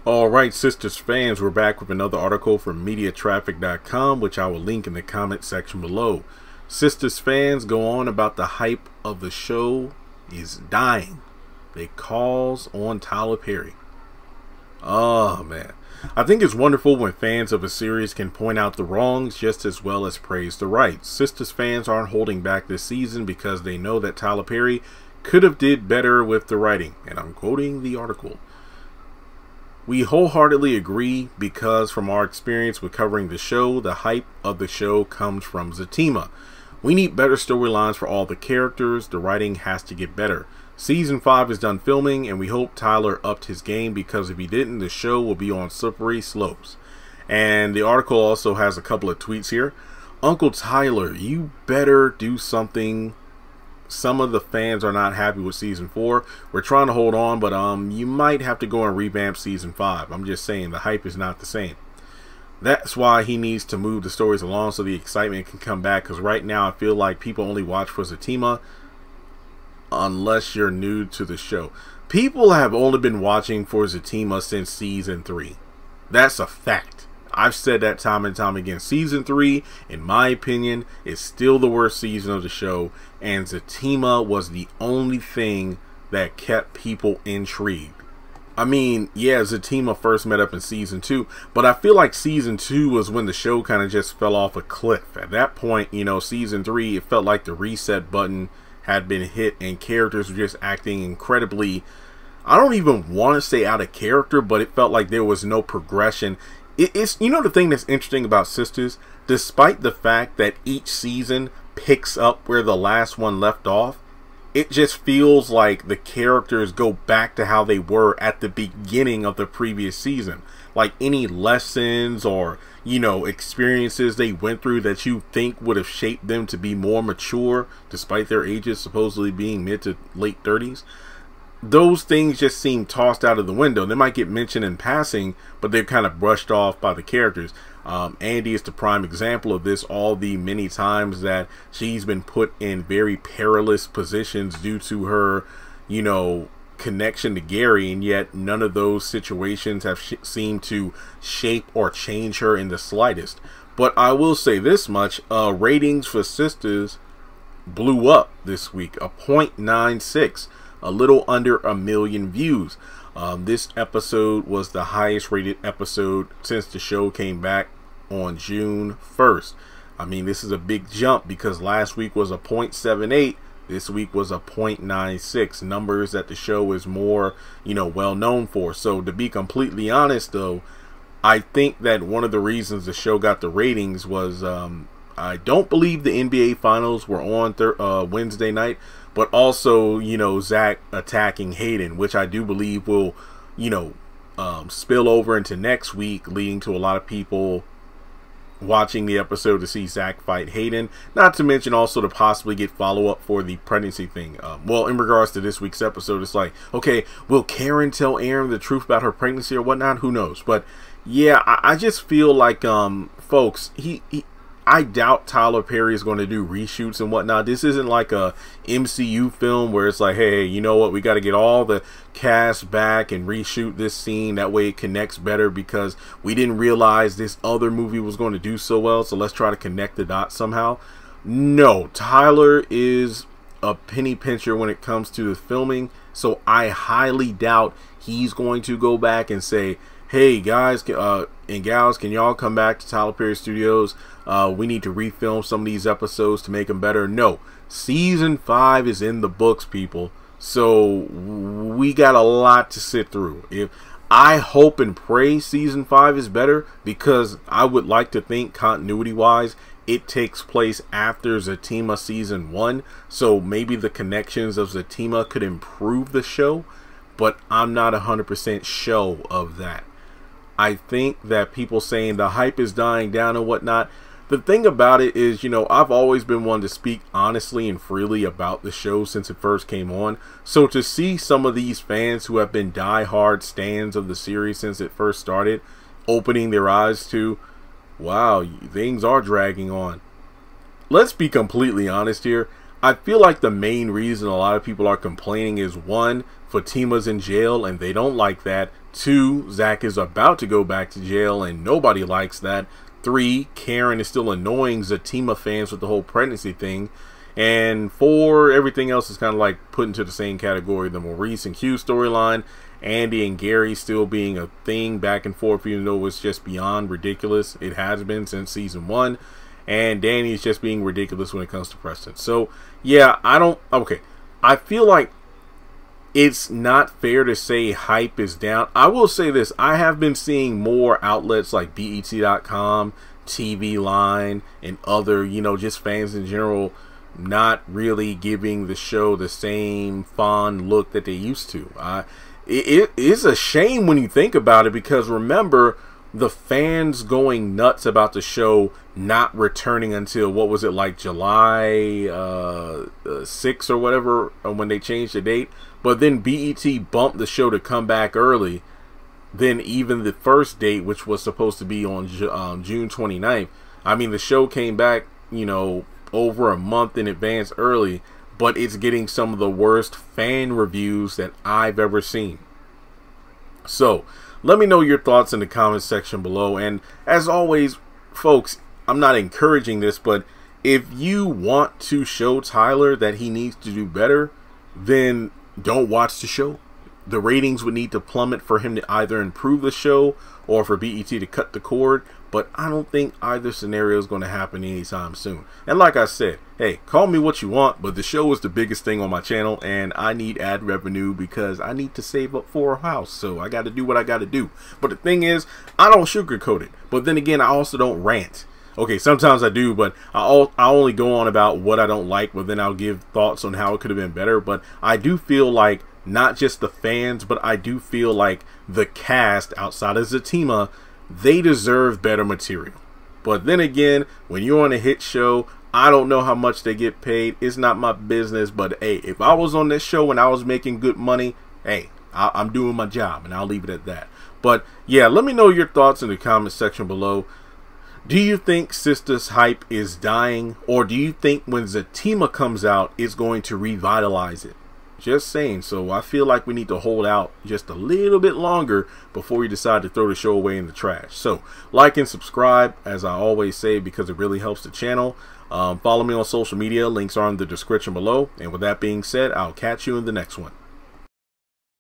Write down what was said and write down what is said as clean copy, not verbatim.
Alright, Sistas fans, we're back with another article from MediaTraffic.com, which I will link in the comment section below. Sistas fans go on about the hype of the show is dying. They calls on Tyler Perry. Oh man. I think it's wonderful when fans of a series can point out the wrongs just as well as praise the rights. Sistas fans aren't holding back this season because they know that Tyler Perry could have did better with the writing, and I'm quoting the article. We wholeheartedly agree because from our experience with covering the show, the hype of the show comes from Zatima. We need better storylines for all the characters. The writing has to get better. Season 5 is done filming and we hope Tyler upped his game, because if he didn't, the show will be on slippery slopes. And the article also has a couple of tweets here. Uncle Tyler, you better do something. Some of the fans are not happy with season 4. We're trying to hold on, but you might have to go and revamp season 5. I'm just saying the hype is not the same. That's why he needs to move the stories along so the excitement can come back, because right now I feel like people only watch for Zatima unless you're new to the show. People have only been watching for Zatima since season 3. That's a fact. I've said that time and time again. Season 3, in my opinion, is still the worst season of the show, and Zatima was the only thing that kept people intrigued. I mean, yeah, Zatima first met up in season 2, but I feel like season 2 was when the show kind of just fell off a cliff. At that point, you know, season 3, it felt like the reset button had been hit and characters were just acting incredibly, I don't even want to say out of character, but it felt like there was no progression. It's, you know, the thing that's interesting about Sistas, despite the fact that each season picks up where the last one left off, it just feels like the characters go back to how they were at the beginning of the previous season. Like any lessons or, you know, experiences they went through that you think would have shaped them to be more mature, despite their ages supposedly being mid to late 30s. Those things just seem tossed out of the window. They might get mentioned in passing, but they're kind of brushed off by the characters. Andy is the prime example of this. All the many times that she's been put in very perilous positions due to her, you know, connection to Gary, and yet none of those situations have seemed to shape or change her in the slightest. But I will say this much, ratings for Sistas blew up this week, a 0.96, a little under 1 million views. This episode was the highest rated episode since the show came back on June 1st. I mean, this is a big jump because last week was a 0.78. This week was a 0.96, numbers that the show is more, you know, well known for. So to be completely honest though, I think that one of the reasons the show got the ratings was I don't believe the NBA finals were on Wednesday night, but also, you know, Zach attacking Hayden, which I do believe will, you know, spill over into next week, leading to a lot of people watching the episode to see Zach fight Hayden, not to mention also to possibly get follow-up for the pregnancy thing. Well, in regards to this week's episode, it's like, okay, will Karen tell Aaron the truth about her pregnancy or whatnot? Who knows? But yeah, I just feel like folks, I doubt Tyler Perry is going to do reshoots and whatnot. This isn't like a MCU film where it's like, hey, you know what, we got to get all the cast back and reshoot this scene. That way it connects better because we didn't realize this other movie was going to do so well. So let's try to connect the dots somehow. No, Tyler is a penny pincher when it comes to the filming. So I highly doubt he's going to go back and say, hey guys and gals, can y'all come back to Tyler Perry Studios? We need to refilm some of these episodes to make them better. No, season 5 is in the books, people. So we got a lot to sit through. If I hope and pray season 5 is better, because I would like to think continuity wise it takes place after Zatima season 1. So maybe the connections of Zatima could improve the show, but I'm not 100% sure of that. I think that people saying the hype is dying down and whatnot, the thing about it is, you know, I've always been one to speak honestly and freely about the show since it first came on. So to see some of these fans who have been die-hard stans of the series since it first started, opening their eyes to, wow, things are dragging on. Let's be completely honest here. I feel like the main reason a lot of people are complaining is, one, Fatima's in jail and they don't like that. 2, Zach is about to go back to jail and nobody likes that. 3, Karen is still annoying Zatima fans with the whole pregnancy thing. And 4, everything else is kind of like put into the same category. The Maurice and Q storyline, Andy and Gary still being a thing back and forth, even though it's just beyond ridiculous. It has been since season 1. And Danny is just being ridiculous when it comes to Preston. So, yeah, I feel like it's not fair to say hype is down. I will say this. I have been seeing more outlets like BET.com, TV Line, and other, just fans in general not really giving the show the same fond look that they used to. It is a shame when you think about it, because remember, the fans going nuts about the show not returning until, what was it, like July 6th or whatever, when they changed the date. But then BET bumped the show to come back early than even the first date, which was supposed to be on June 29th. I mean, the show came back, over a month in advance early, but it's getting some of the worst fan reviews that I've ever seen. So, let me know your thoughts in the comment section below. And as always, folks, I'm not encouraging this, but if you want to show Tyler that he needs to do better, then don't watch the show. The ratings would need to plummet for him to either improve the show or for BET to cut the cord. But I don't think either scenario is going to happen anytime soon. And like I said, hey, call me what you want, but the show is the biggest thing on my channel, and I need ad revenue because I need to save up for a house. So I got to do what I got to do. But the thing is, I don't sugarcoat it. But then again, I also don't rant. Okay, sometimes I do, but I only go on about what I don't like, but then I'll give thoughts on how it could have been better. But I do feel like not just the fans, but I do feel like the cast outside of Zatima, they deserve better material. But then again, when you're on a hit show, I don't know how much they get paid. It's not my business. But hey, if I was on this show and I was making good money, hey, I'm doing my job, and I'll leave it at that. But yeah, let me know your thoughts in the comment section below. Do you think Sistas hype is dying, or do you think when Zatima comes out, it's going to revitalize it? Just saying. So I feel like we need to hold out just a little bit longer before we decide to throw the show away in the trash. So like and subscribe, as I always say, because it really helps the channel. Follow me on social media. Links are in the description below. And with that being said, I'll catch you in the next one.